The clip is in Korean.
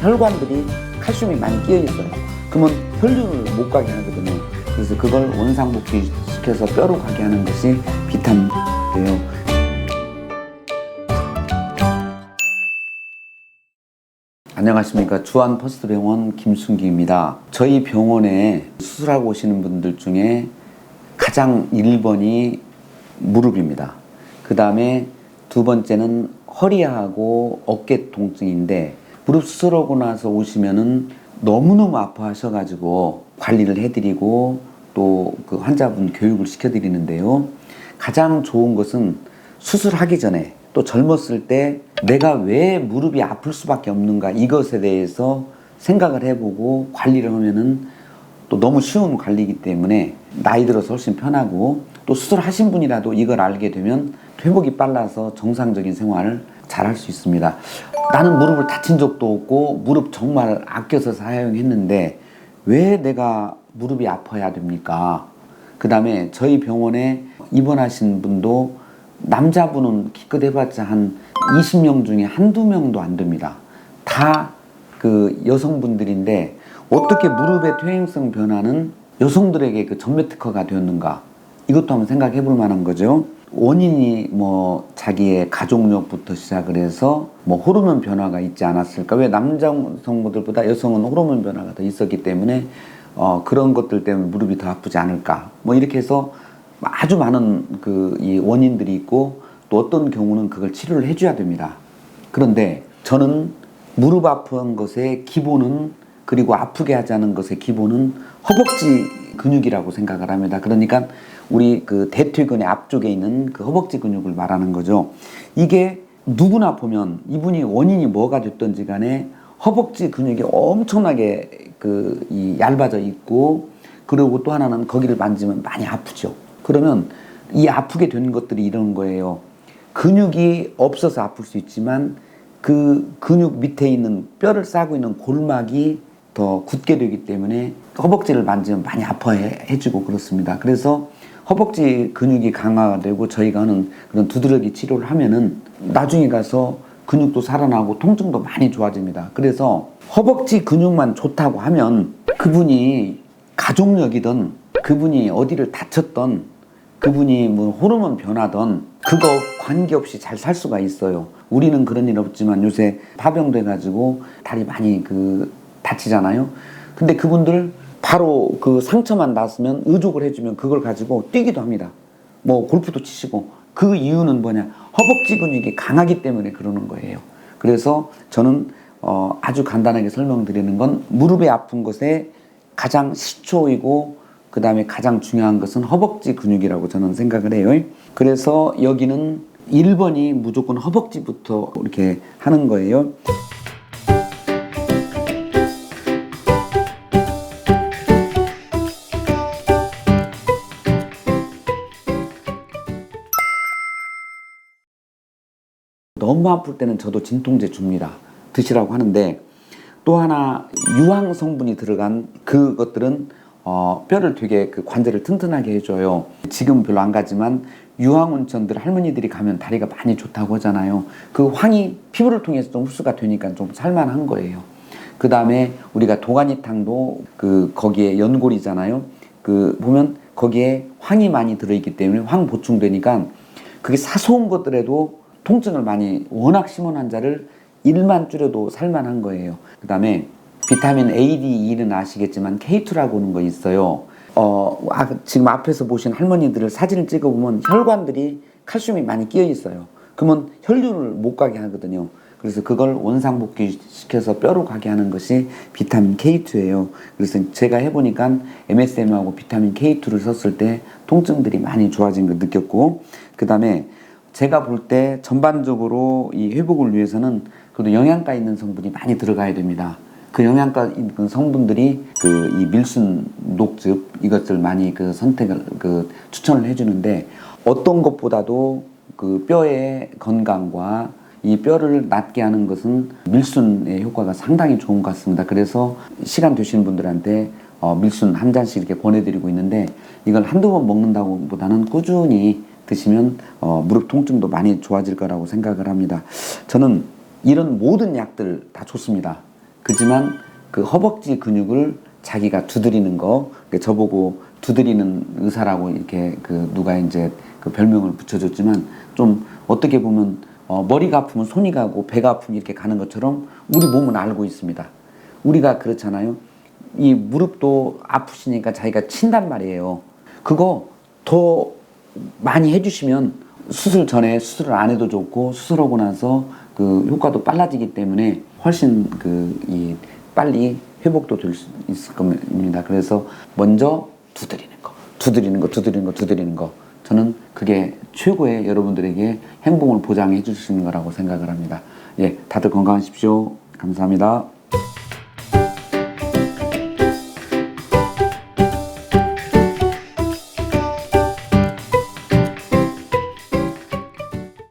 혈관들이 칼슘이 많이 끼어 있어요. 그러면 혈류를 못 가게 하거든요. 그래서 그걸 원상복귀시켜서 뼈로 가게 하는 것이 비타민이에요. 안녕하십니까. 주한 퍼스트병원 김순기입니다. 저희 병원에 수술하고 오시는 분들 중에 가장 1번이 무릎입니다. 그 다음에 두 번째는 허리하고 어깨 통증인데, 무릎 수술하고 나서 오시면은 너무너무 아파하셔가지고 관리를 해드리고 또 그 환자분 교육을 시켜드리는데요. 가장 좋은 것은 수술하기 전에, 또 젊었을 때 내가 왜 무릎이 아플 수밖에 없는가, 이것에 대해서 생각을 해보고 관리를 하면은 또 너무 쉬운 관리이기 때문에 나이 들어서 훨씬 편하고, 또 수술하신 분이라도 이걸 알게 되면 회복이 빨라서 정상적인 생활을 잘 할 수 있습니다. 나는 무릎을 다친 적도 없고 무릎 정말 아껴서 사용했는데 왜 내가 무릎이 아파야 됩니까? 그 다음에 저희 병원에 입원하신 분도 남자분은 기껏 해봤자 한 20명 중에 한두 명도 안 됩니다. 다 그 여성분들인데 어떻게 무릎의 퇴행성 변화는 여성들에게 그 전매 특허가 되었는가? 이것도 한번 생각해 볼 만한 거죠. 원인이 뭐 자기의 가족력부터 시작을 해서 뭐 호르몬 변화가 있지 않았을까? 왜 남자 성분들보다 여성은 호르몬 변화가 더 있었기 때문에 그런 것들 때문에 무릎이 더 아프지 않을까? 뭐 이렇게 해서 아주 많은 그 이 원인들이 있고, 또 어떤 경우는 그걸 치료를 해줘야 됩니다. 그런데 저는 무릎 아픈 것의 기본은, 그리고 아프게 하지 않은 것의 기본은 허벅지 근육이라고 생각을 합니다. 그러니까 우리 그 대퇴근의 앞쪽에 있는 그 허벅지 근육을 말하는 거죠. 이게 누구나 보면 이분이 원인이 뭐가 됐든지 간에 허벅지 근육이 엄청나게 이 얇아져 있고, 그리고 또 하나는 거기를 만지면 많이 아프죠. 그러면 이 아프게 된 것들이 이런 거예요. 근육이 없어서 아플 수 있지만 그 근육 밑에 있는 뼈를 싸고 있는 골막이 더 굳게 되기 때문에 허벅지를 만지면 많이 아파해주고 그렇습니다. 그래서 허벅지 근육이 강화가 되고 저희가 하는 그런 두드러기 치료를 하면은 나중에 가서 근육도 살아나고 통증도 많이 좋아집니다. 그래서 허벅지 근육만 좋다고 하면 그분이 가족력이든, 그분이 어디를 다쳤던, 그분이 뭐 호르몬 변화든 그거 관계없이 잘 살 수가 있어요. 우리는 그런 일 없지만 요새 파병돼 가지고 다리 많이 다치잖아요. 근데 그분들 바로 그 상처만 났으면 의족을 해주면 그걸 가지고 뛰기도 합니다. 뭐 골프도 치시고. 그 이유는 뭐냐? 허벅지 근육이 강하기 때문에 그러는 거예요. 그래서 저는 아주 간단하게 설명드리는 건, 무릎이 아픈 것의 가장 시초이고 그 다음에 가장 중요한 것은 허벅지 근육이라고 저는 생각을 해요. 그래서 여기는 1번이 무조건 허벅지부터 이렇게 하는 거예요. 너무 아플 때는 저도 진통제 줍니다. 드시라고 하는데, 또 하나 유황 성분이 들어간 그것들은 뼈를 되게 그 관절을 튼튼하게 해줘요. 지금 별로 안 가지만 유황 온천들 할머니들이 가면 다리가 많이 좋다고 하잖아요. 그 황이 피부를 통해서 좀 흡수가 되니까 좀 살만한 거예요. 그 다음에 우리가 도가니탕도 거기에 연골이잖아요. 보면 거기에 황이 많이 들어있기 때문에 황 보충되니까 그게 사소한 것들에도 통증을 많이, 워낙 심한 환자를 일만 줄여도 살만한 거예요. 그 다음에 비타민 A, D, E는 아시겠지만 K2라고 하는 거 있어요. 지금 앞에서 보신 할머니들을 사진을 찍어보면 혈관들이 칼슘이 많이 끼어 있어요. 그러면 혈류를 못 가게 하거든요. 그래서 그걸 원상복귀시켜서 뼈로 가게 하는 것이 비타민 K2예요. 그래서 제가 해보니까 MSM하고 비타민 K2를 썼을 때 통증들이 많이 좋아진 걸 느꼈고, 그 다음에 제가 볼 때 전반적으로 이 회복을 위해서는 그래도 영양가 있는 성분이 많이 들어가야 됩니다. 그 영양가 있는 성분들이 이 밀순, 녹즙, 이것들 많이 선택을 추천을 해주는데, 어떤 것보다도 그 뼈의 건강과 이 뼈를 낫게 하는 것은 밀순의 효과가 상당히 좋은 것 같습니다. 그래서 시간 되시는 분들한테 밀순 한 잔씩 이렇게 권해드리고 있는데, 이걸 한두 번 먹는다고 보다는 꾸준히 드시면 무릎 통증도 많이 좋아질 거라고 생각을 합니다. 저는 이런 모든 약들 다 좋습니다. 그지만 그 허벅지 근육을 자기가 두드리는 거, 저보고 두드리는 의사라고 이렇게 그 누가 이제 그 별명을 붙여줬지만, 좀 어떻게 보면 머리가 아프면 손이 가고 배가 아프면 이렇게 가는 것처럼 우리 몸은 알고 있습니다. 우리가 그렇잖아요. 이 무릎도 아프시니까 자기가 친단 말이에요. 그거 더 많이 해주시면 수술 전에 수술을 안 해도 좋고, 수술하고 나서 그 효과도 빨라지기 때문에 훨씬 빨리 회복도 될 수 있을 겁니다. 그래서 먼저 두드리는 거. 저는 그게 최고의 여러분들에게 행복을 보장해 주시는 거라고 생각을 합니다. 예, 다들 건강하십시오. 감사합니다.